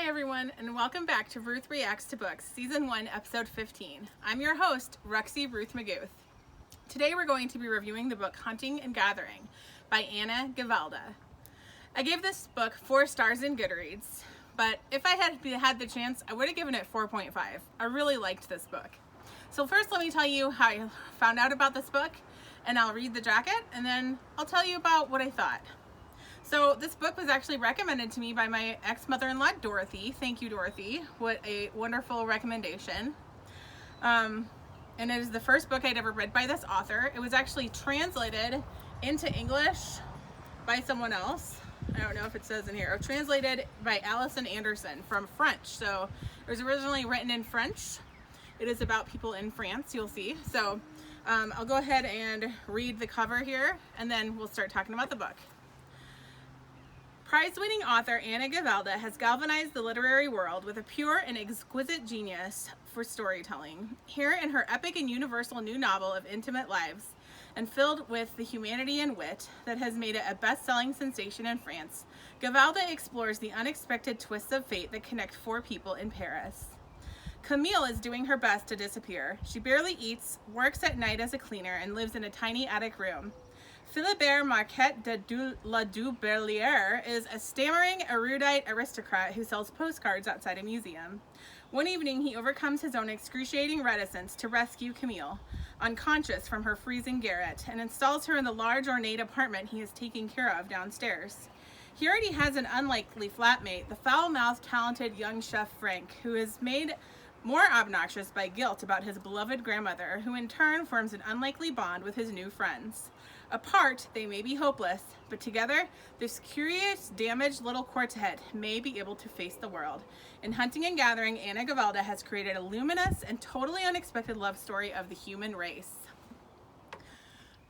everyone, and welcome back to Ruth Reacts to Books, Season 1, Episode 15. I'm your host, Ruxie Ruth McGouth. Today we're going to be reviewing the book Hunting and Gathering by Anna Gavalda. I gave this book 4 stars in Goodreads, but if I had the chance, I would have given it 4.5. I really liked this book. So first let me tell you how I found out about this book, and I'll read the jacket, and then I'll tell you about what I thought. So this book was actually recommended to me by my ex-mother-in-law, Dorothy. Thank you, Dorothy. What a wonderful recommendation. And it is the first book I'd ever read by this author. It was actually translated into English by someone else. I don't know if it says in here. Translated by Allison Anderson from French. So it was originally written in French. It is about people in France, you'll see. So I'll go ahead and read the cover here, and then we'll start talking about the book. Prize-winning author Anna Gavalda has galvanized the literary world with a pure and exquisite genius for storytelling. Here in her epic and universal new novel of intimate lives, and filled with the humanity and wit that has made it a best-selling sensation in France, Gavalda explores the unexpected twists of fate that connect 4 people in Paris. Camille is doing her best to disappear. She barely eats, works at night as a cleaner, and lives in a tiny attic room. Philibert Marquette de la Dubellière is a stammering, erudite aristocrat who sells postcards outside a museum. One evening, he overcomes his own excruciating reticence to rescue Camille, unconscious from her freezing garret, and installs her in the large, ornate apartment he is taking care of downstairs. He already has an unlikely flatmate, the foul-mouthed, talented young chef Frank, who is made more obnoxious by guilt about his beloved grandmother, who in turn forms an unlikely bond with his new friends. Apart, they may be hopeless, but together, this curious, damaged little quartet may be able to face the world. In Hunting and Gathering, Anna Gavalda has created a luminous and totally unexpected love story of the human race.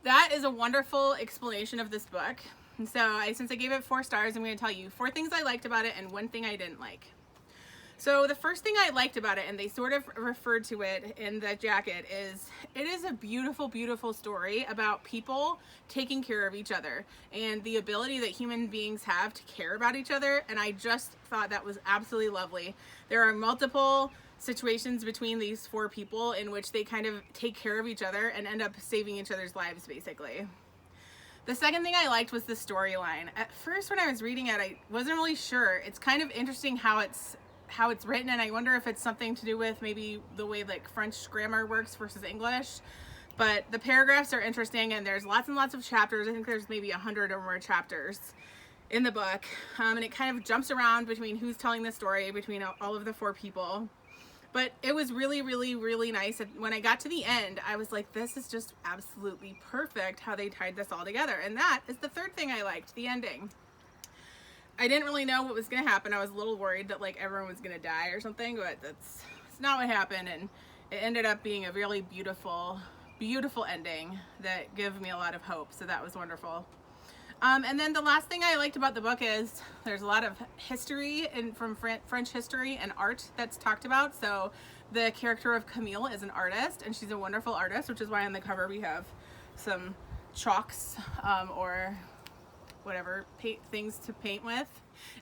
That is a wonderful explanation of this book. And so, since I gave it 4 stars, I'm going to tell you 4 things I liked about it and 1 thing I didn't like. So the first thing I liked about it, and they sort of referred to it in the jacket, is it is a beautiful, beautiful story about people taking care of each other and the ability that human beings have to care about each other. And I just thought that was absolutely lovely. There are multiple situations between these 4 people in which they kind of take care of each other and end up saving each other's lives, basically. The second thing I liked was the storyline. At first, when I was reading it, I wasn't really sure. It's kind of interesting how it's written, and I wonder if it's something to do with maybe the way like French grammar works versus English. But the paragraphs are interesting, and there's lots and lots of chapters. I think there's maybe 100 or more chapters in the book, and it kind of jumps around between who's telling the story between all of the 4 people. But it was really, really, really nice. And when I got to the end, I was like, this is just absolutely perfect how they tied this all together. And that is the third thing I liked, the ending. I didn't really know what was going to happen. I was a little worried that like everyone was going to die or something, but that's not what happened. And it ended up being a really beautiful, beautiful ending that gave me a lot of hope. So that was wonderful. And then the last thing I liked about the book is there's a lot of history from French history and art that's talked about. So the character of Camille is an artist, and she's a wonderful artist, which is why on the cover we have some chalks or whatever things to paint with.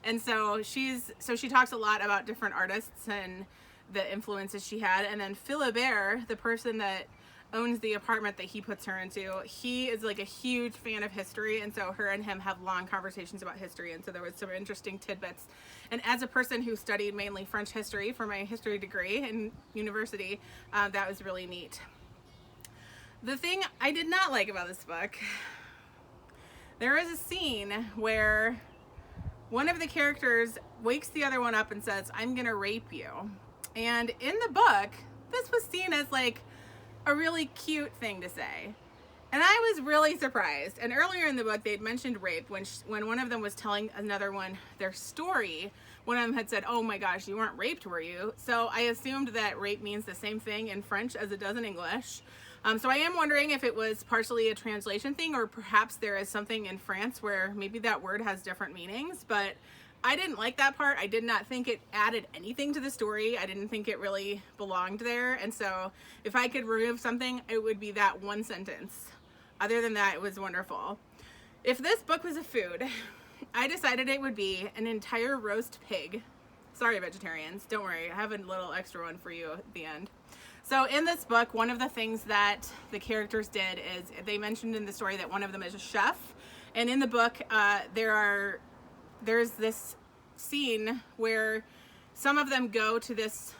And so she talks a lot about different artists and the influences she had. And then Philibert, the person that owns the apartment that he puts her into, he is like a huge fan of history, and so her and him have long conversations about history, and so there was some interesting tidbits. And as a person who studied mainly French history for my history degree in university, that was really neat. The thing I did not like about this book, there is a scene where one of the characters wakes the other one up and says, "I'm gonna rape you." And in the book, this was seen as like a really cute thing to say. And I was really surprised. And earlier in the book, they'd mentioned rape when one of them was telling another one their story. One of them had said, "Oh my gosh, you weren't raped, were you?" So I assumed that rape means the same thing in French as it does in English. So I am wondering if it was partially a translation thing, or perhaps there is something in France where maybe that word has different meanings, but I didn't like that part. I did not think it added anything to the story. I didn't think it really belonged there. And so if I could remove something, it would be that one sentence. Other than that, it was wonderful. If this book was a food, I decided it would be an entire roast pig Sorry, vegetarians. Don't worry. I have a little extra one for you at the end. So in this book, one of the things that the characters did is they mentioned in the story that one of them is a chef. And in the book, there's this scene where some of them go to this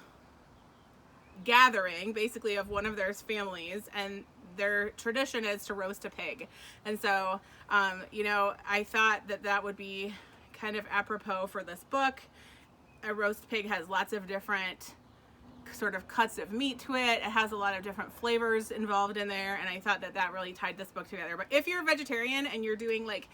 gathering, basically, of one of their families, and their tradition is to roast a pig. And so, you know, I thought that that would be kind of apropos for this book. A roast pig has lots of different sort of cuts of meat to it. It has a lot of different flavors involved in there, and I thought that that really tied this book together. But if you're a vegetarian and you're doing like,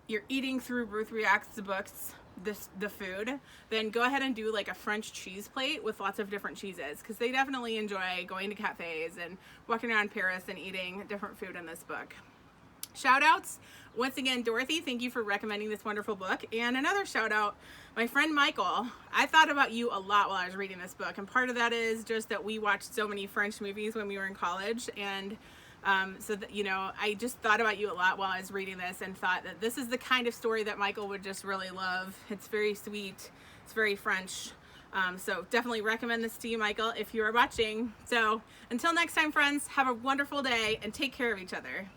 you're eating through Ruth Reacts books, the food, then go ahead and do like a French cheese plate with lots of different cheeses, because they definitely enjoy going to cafes and walking around Paris and eating different food in this book. Shout outs. Once again, Dorothy, thank you for recommending this wonderful book. And another shout out, my friend Michael. I thought about you a lot while I was reading this book, and part of that is just that we watched so many French movies when we were in college, and so that, you know, I just thought about you a lot while I was reading this, and thought that this is the kind of story that Michael would just really love. It's very sweet. It's very French. So definitely recommend this to you, Michael, if you are watching. So until next time, friends, have a wonderful day and take care of each other.